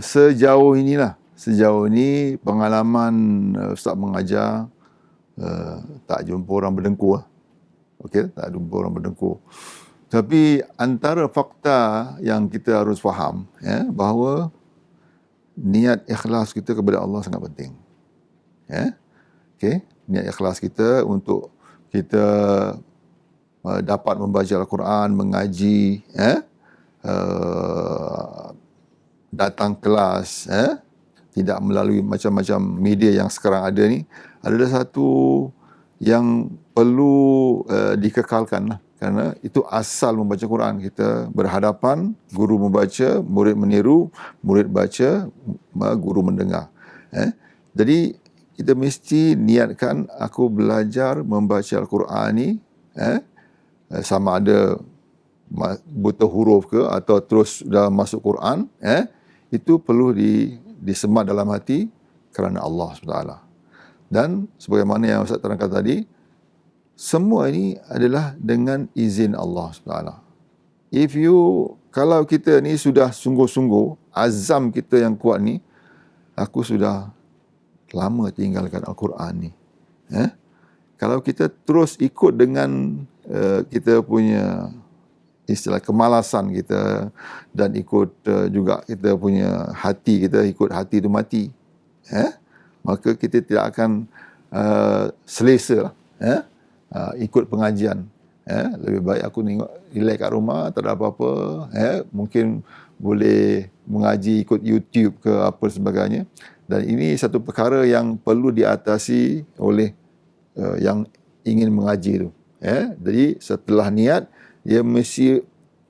Sejauh ini pengalaman Ustaz mengajar, tak jumpa orang berdengkur lah. Okey, tak jumpa orang berdengkur. Tapi antara fakta yang kita harus faham, bahawa niat ikhlas kita kepada Allah sangat penting. Okey, niat ikhlas kita untuk kita dapat membaca Al-Quran, mengaji, datang kelas, tidak melalui macam-macam media yang sekarang ada ni, adalah satu yang perlu dikekalkan lah. Kerana itu asal membaca Quran. Kita berhadapan, guru membaca, murid meniru, murid baca, guru mendengar. Jadi kita mesti niatkan aku belajar membaca Al-Quran ni, sama ada buta huruf ke atau terus dah masuk Quran, itu perlu disemat dalam hati kerana Allah SWT. Dan sebagaimana yang Ustaz terangkan tadi, semua ini adalah dengan izin Allah SWT. Kalau kita ni sudah sungguh-sungguh, azam kita yang kuat ni, aku sudah lama tinggalkan Al-Quran ni. Kalau kita terus ikut dengan kita punya istilah kemalasan kita, dan ikut juga kita punya hati kita, ikut hati itu mati, maka kita tidak akan selesa lah, ikut pengajian. Lebih baik aku tengok relax kat rumah, tak ada apa-apa, mungkin boleh mengaji ikut YouTube ke apa sebagainya. Dan ini satu perkara yang perlu diatasi oleh yang ingin mengaji tu. Jadi setelah niat, dia mesti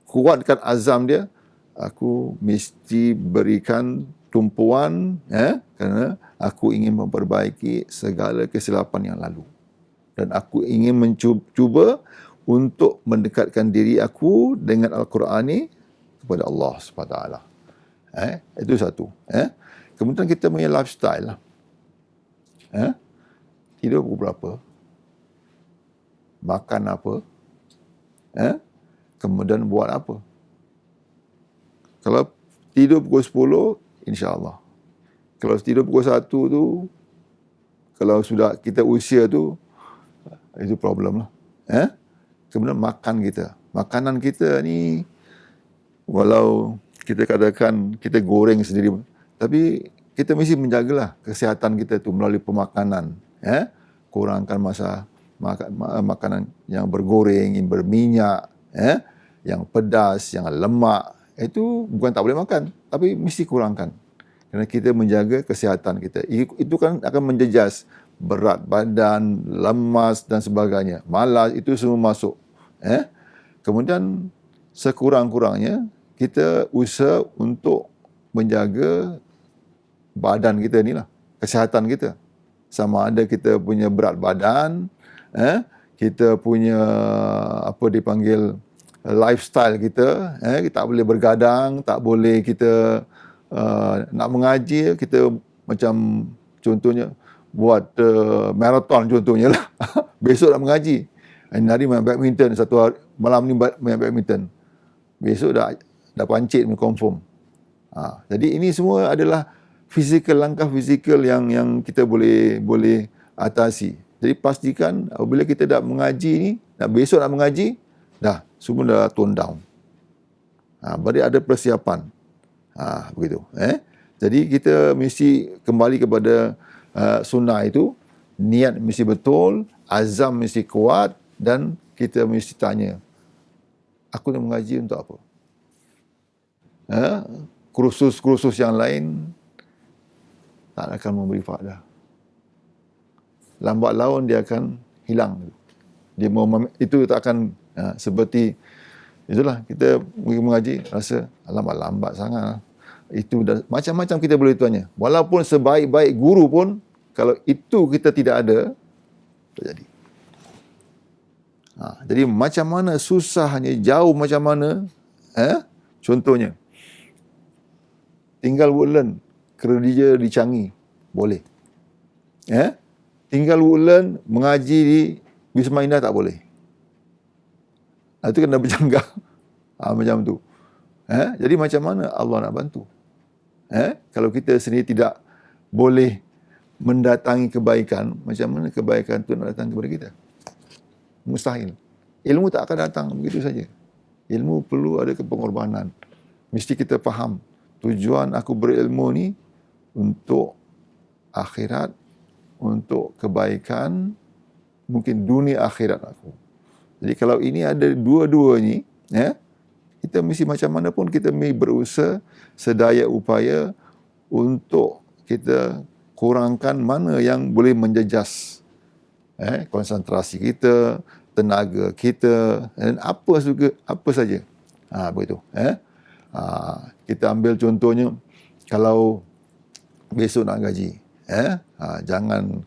kuatkan azam dia, aku mesti berikan tumpuan, kerana aku ingin memperbaiki segala kesilapan yang lalu. Dan aku ingin mencuba untuk mendekatkan diri aku dengan Al-Quran ni kepada Allah SWT. Itu satu. Kemudian kita punya lifestyle lah. Tidur pukul berapa? Makan apa? Kemudian buat apa? Kalau tidur pukul 10, insya-Allah. Kalau tidur pukul 1 tu, kalau sudah kita usia tu, itu problem lah. Kemudian makan kita. Makanan kita ni, walau kita katakan kita goreng sendiri, tapi kita mesti menjagalah kesihatan kita tu melalui pemakanan. Kurangkan makanan yang bergoreng, yang berminyak, yang pedas, yang lemak. Itu bukan tak boleh makan, tapi mesti kurangkan. Kerana kita menjaga kesihatan kita. Itu kan akan menjejas berat badan, lemas dan sebagainya. Malas, itu semua masuk. Kemudian sekurang-kurangnya kita usaha untuk menjaga badan kita ni lah, kesihatan kita. Sama ada kita punya berat badan, kita punya apa dipanggil lifestyle kita, kita tak boleh bergadang, tak boleh kita nak mengaji, kita macam contohnya buat marathon contohnya lah. Besok nak mengaji, hari main badminton, satu hari, malam ni main badminton, besok dah pancit confirm. Jadi ini semua adalah langkah fizikal yang kita boleh atasi. Jadi pastikan apabila kita dah mengaji ni, besok nak mengaji, dah semua dah tone down. Berarti ada persiapan. Begitu. Jadi kita mesti kembali kepada sunnah itu, niat mesti betul, azam mesti kuat, dan kita mesti tanya, aku nak mengaji untuk apa? Kursus-kursus yang lain tak akan memberi faedah. Lambat laun dia akan hilang. Itu tak akan seperti itulah, kita mengaji rasa lambat sangat. Itu dah, macam-macam kita boleh tanya. Walaupun sebaik-baik guru pun, kalau itu kita tidak ada, tak jadi. Jadi macam mana susahnya, jauh macam mana, contohnya tinggal Woodland, kerja di Changi, boleh. Tinggal Woodland, mengaji di Wisma Indah, tak boleh. Itu kena bercanggah. Macam tu. Jadi macam mana Allah nak bantu? Kalau kita sendiri tidak boleh mendatangi kebaikan, macam mana kebaikan itu nak datang kepada kita? Mustahil. Ilmu tak akan datang begitu saja. Ilmu perlu ada pengorbanan. Mesti kita faham tujuan aku berilmu ni untuk akhirat, untuk kebaikan, mungkin dunia akhirat aku. Jadi kalau ini ada dua-duanya, kita mesti macam mana pun kita mesti berusaha sedaya upaya untuk kita kurangkan mana yang boleh menjejas konsentrasi kita, tenaga kita, dan apa saja. Begitu. Kita ambil contohnya, kalau besok nak gaji, jangan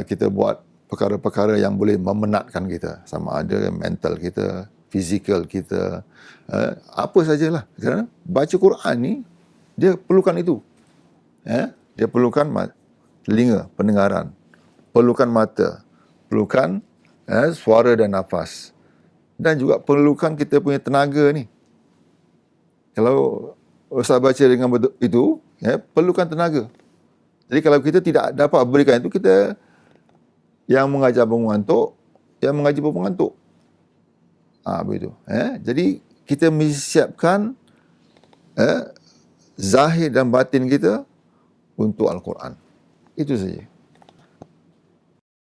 kita buat perkara-perkara yang boleh memenatkan kita, sama ada mental kita, fizikal kita, apa sajalah. Kerana baca Quran ni, dia perlukan itu. Dia perlukan telinga, pendengaran, perlukan mata, perlukan suara dan nafas, dan juga perlukan kita punya tenaga ni. Kalau Ustaz baca dengan betul itu, perlukan tenaga. Jadi kalau kita tidak dapat berikan itu, kita yang mengajar pun mengantuk, yang mengaji pun mengantuk. Begitu. Jadi kita mesti siapkan zahir dan batin kita untuk Al-Quran. Itu saja.